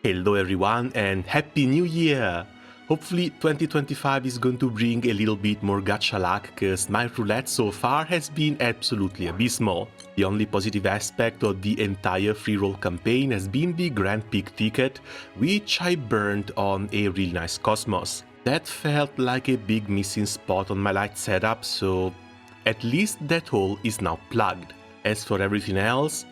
Hello everyone and Happy New Year! Hopefully 2025 is going to bring a little bit more gacha luck, cause my roulette so far has been absolutely abysmal. The only positive aspect of the entire free roll campaign has been the Grand Peak ticket, which I burned on a really nice Cosmos. That felt like a big missing spot on my light setup, so at least that hole is now plugged. As for everything else,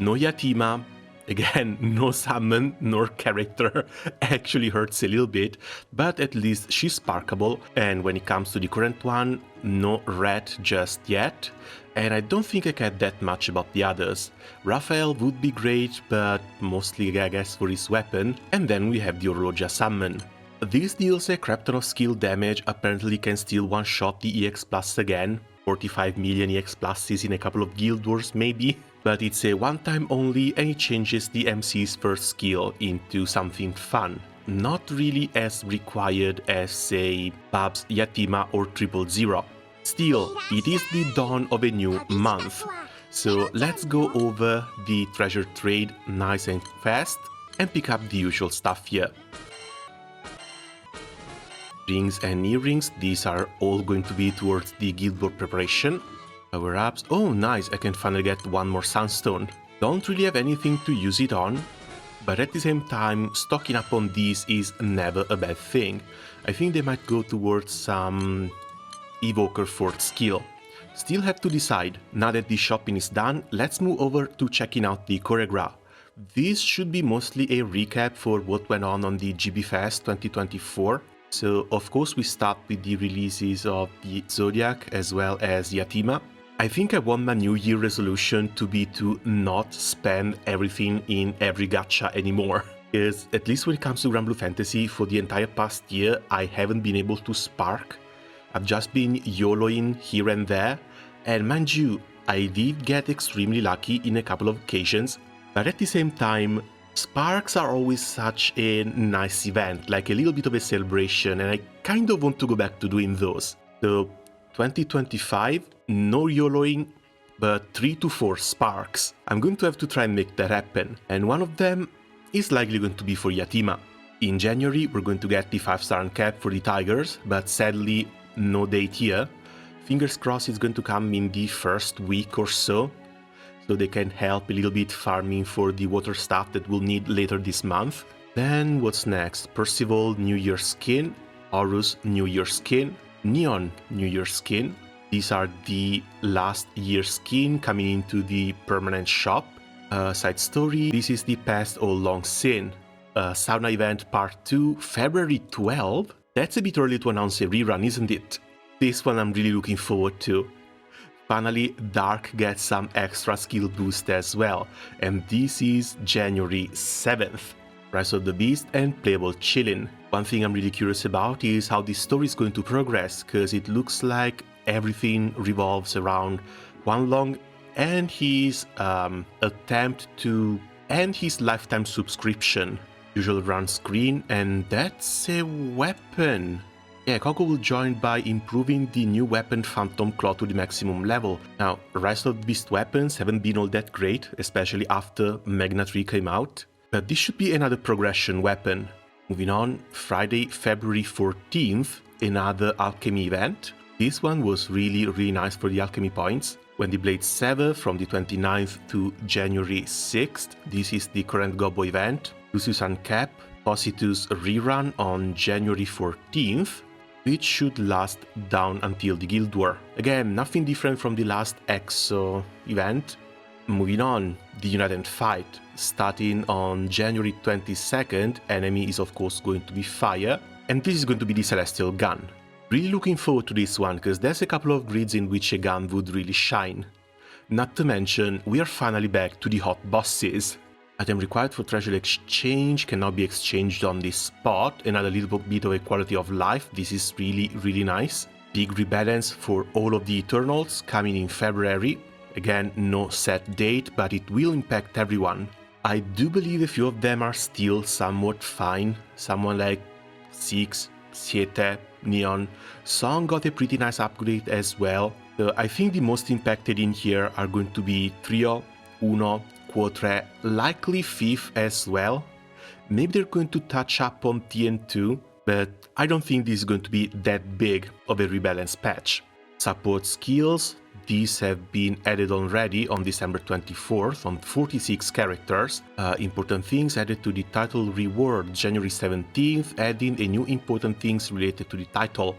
no Yatima. Again, no summon nor character actually hurts a little bit, but at least she's sparkable, and when it comes to the current one, no red just yet, and I don't think I care that much about the others. Raphael would be great, but mostly I guess for his weapon, and then we have the Oroja summon. This deals a crap ton of skill damage, apparently can still one-shot the EX Plus again, 45 million EX Pluses in a couple of Guild Wars maybe, but it's a one-time only and it changes the MC's first skill into something fun. Not really as required as, say, Bab's Yatima or 000. Still, it is the dawn of a new month, so let's go over the treasure trade nice and fast and pick up the usual stuff here. Rings and earrings, these are all going to be towards the Guild War preparation. Power-ups, oh nice, I can finally get one more Sunstone. Don't really have anything to use it on, but at the same time, stocking up on these is never a bad thing. I think they might go towards some Evoker 4th skill. Still have to decide. Now that the shopping is done, let's move over to checking out the Koregra. This should be mostly a recap for what went on the GB Fest 2024. So of course we start with the releases of the Zodiac as well as Yatima. I think I want my New Year resolution to be to not spend everything in every gacha anymore. Because at least when it comes to Granblue Fantasy, for the entire past year I haven't been able to spark. I've just been YOLOing here and there, and mind you, I did get extremely lucky in a couple of occasions, but at the same time, sparks are always such a nice event, like a little bit of a celebration, and I kind of want to go back to doing those. So 2025, no YOLOing, but 3 to 4 sparks. I'm going to have to try and make that happen, and one of them is likely going to be for Yatima. In January, we're going to get the 5-star cap for the Tigers, but sadly, no date here. Fingers crossed it's going to come in the first week or so they can help a little bit farming for the water stuff that we'll need later this month. Then what's next? Percival New Year skin, Horus New Year skin, Neon New Year skin. These are the last year skin coming into the permanent shop. Side story, this is the past all long sin. Sauna event part 2, February 12? That's a bit early to announce a rerun, isn't it? This one I'm really looking forward to. Finally, Dark gets some extra skill boost as well, and this is January 7th. Rise of the Beast and Playable Chillin'. One thing I'm really curious about is how this story is going to progress, cause it looks like everything revolves around Wanlong and his attempt to end his lifetime subscription. Usual run screen, and that's a weapon. Yeah, Koko will join by improving the new weapon Phantom Claw to the maximum level. Now, Rise of the Beast weapons haven't been all that great, especially after Magna 3 came out, but this should be another progression weapon. Moving on, Friday, February 14th, another alchemy event. This one was really nice for the alchemy points. When the Blades Sever from the 29th to January 6th, this is the current Gobo event. Lucius Uncap, Positus rerun on January 14th, which should last down until the Guild War. Again, nothing different from the last EXO event. Moving on, the United Fight. Starting on January 22nd, enemy is of course going to be Fire, and this is going to be the Celestial Gun. Really looking forward to this one, because there's a couple of grids in which a gun would really shine. Not to mention, we are finally back to the hot bosses. Item required for treasure exchange cannot be exchanged on this spot. Another little bit of a quality of life. This is really nice. Big rebalance for all of the Eternals coming in February. Again, no set date, but it will impact everyone. I do believe a few of them are still somewhat fine. Someone like 6, 7, Neon. Song got a pretty nice upgrade as well. I think the most impacted in here are going to be Trio, Uno, Quotre, likely Fifth as well. Maybe they're going to touch up on TN2, but I don't think this is going to be that big of a rebalance patch. Support skills, these have been added already on December 24th on 46 characters. Important things added to the title reward January 17th, adding a new important things related to the title.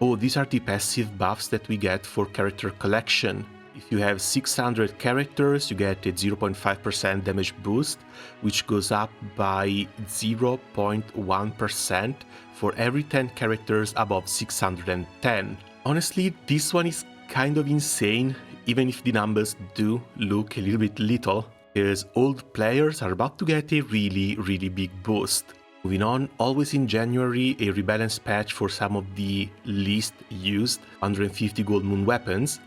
Oh, these are the passive buffs that we get for character collection. If you have 600 characters, you get a 0.5% damage boost, which goes up by 0.1% for every 10 characters above 610. Honestly, this one is kind of insane, even if the numbers do look a little bit little, because old players are about to get a really big boost. Moving on, always in January, a rebalance patch for some of the least used 150 gold moon weapons.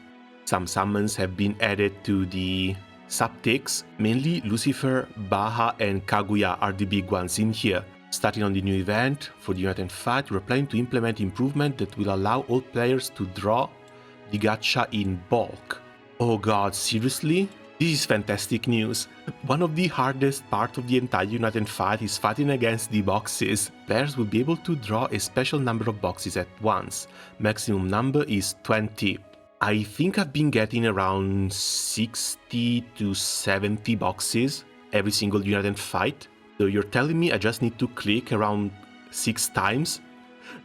Some summons have been added to the subticks. Mainly Lucifer, Baha and Kaguya are the big ones in here. Starting on the new event, for the Unite and Fight, we're planning to implement improvement that will allow all players to draw the gacha in bulk. Oh god, seriously? This is fantastic news. One of the hardest parts of the entire Unite and Fight is fighting against the boxes. Players will be able to draw a special number of boxes at once. Maximum number is 20. I think I've been getting around 60 to 70 boxes every single Unite and Fight. So you're telling me I just need to click around 6 times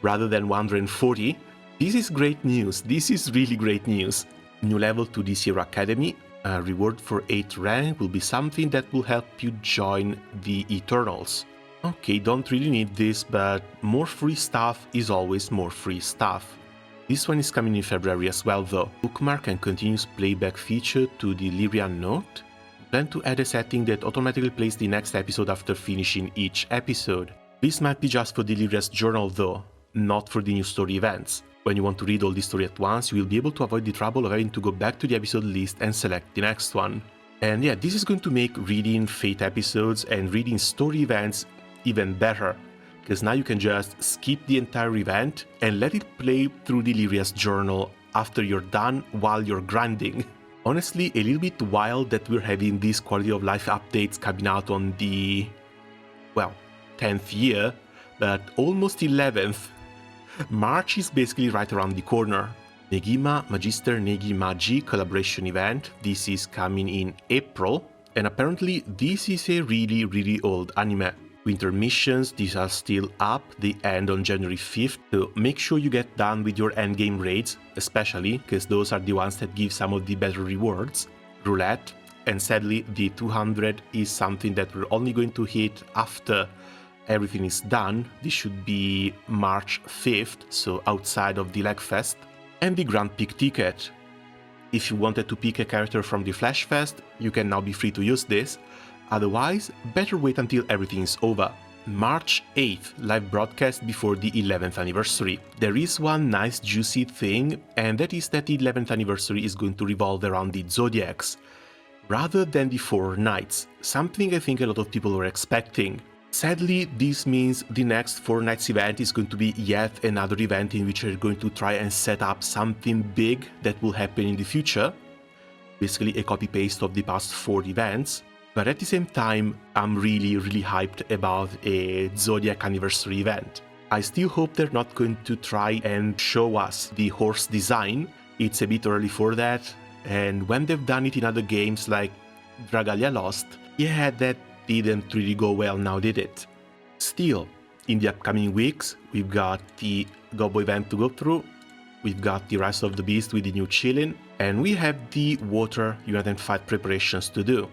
rather than 140? This is great news. This is really great news. New level to this year Academy. A reward for 8th rank will be something that will help you join the Eternals. Okay, don't really need this, but more free stuff is always more free stuff. This one is coming in February as well though. Bookmark and continuous playback feature to the Lyrian note. Plan to add a setting that automatically plays the next episode after finishing each episode. This might be just for the Lyria's journal though, not for the new story events. When you want to read all the story at once, you will be able to avoid the trouble of having to go back to the episode list and select the next one. And yeah, this is going to make reading Fate episodes and reading story events even better, because now you can just skip the entire event and let it play through the Lyria's journal after you're done while you're grinding. Honestly, a little bit wild that we're having these quality of life updates coming out on the, well, 10th year, but almost 11th. March is basically right around the corner. Negima Magister Negi Magi collaboration event, this is coming in April, and apparently this is a really old anime. Winter missions, these are still up, they end on January 5th, so make sure you get done with your endgame raids, especially, because those are the ones that give some of the better rewards. Roulette, and sadly the 200 is something that we're only going to hit after everything is done. This should be March 5th, so outside of the Legfest. And the Grand Pick ticket. If you wanted to pick a character from the Flash Fest, you can now be free to use this. Otherwise, better wait until everything is over. March 8th, live broadcast before the 11th anniversary. There is one nice juicy thing, and that is that the 11th anniversary is going to revolve around the Zodiacs, rather than the 4 nights, something I think a lot of people were expecting. Sadly, this means the next 4 nights event is going to be yet another event in which they're going to try and set up something big that will happen in the future. Basically a copy-paste of the past 4 events. But at the same time, I'm really hyped about a Zodiac Anniversary event. I still hope they're not going to try and show us the horse design. It's a bit early for that, and when they've done it in other games like Dragalia Lost, yeah, that didn't really go well now, did it? Still, in the upcoming weeks, we've got the Gobo event to go through, we've got the Rise of the Beast with the new Chillin', and we have the Water Unite and Fight preparations to do.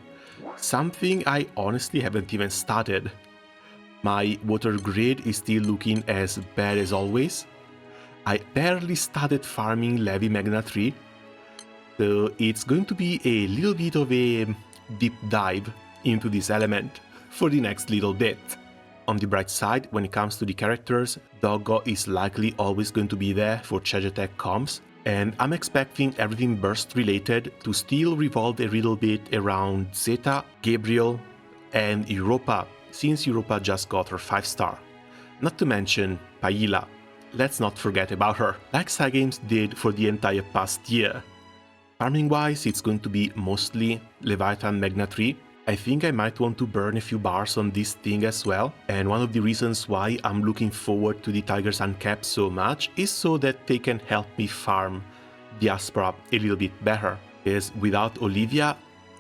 Something I honestly haven't even started. My water grid is still looking as bad as always. I barely started farming Levi Magna 3, so it's going to be a little bit of a deep dive into this element for the next little bit. On the bright side, when it comes to the characters, Doggo is likely always going to be there for Chagetech comps, and I'm expecting everything burst related to still revolve a little bit around Zeta, Gabriel, and Europa, since Europa just got her 5-star. Not to mention Paila. Let's not forget about her, like Cygames did for the entire past year. Farming wise, it's going to be mostly Leviathan Magna 3, I think I might want to burn a few bars on this thing as well, and one of the reasons why I'm looking forward to the Tigers Uncapped so much is so that they can help me farm Diaspora a little bit better, because without Olivia,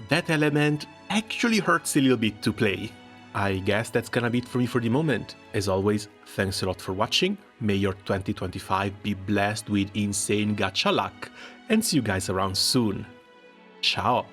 that element actually hurts a little bit to play. I guess that's gonna be it for me for the moment. As always, thanks a lot for watching, may your 2025 be blessed with insane gacha luck, and see you guys around soon. Ciao!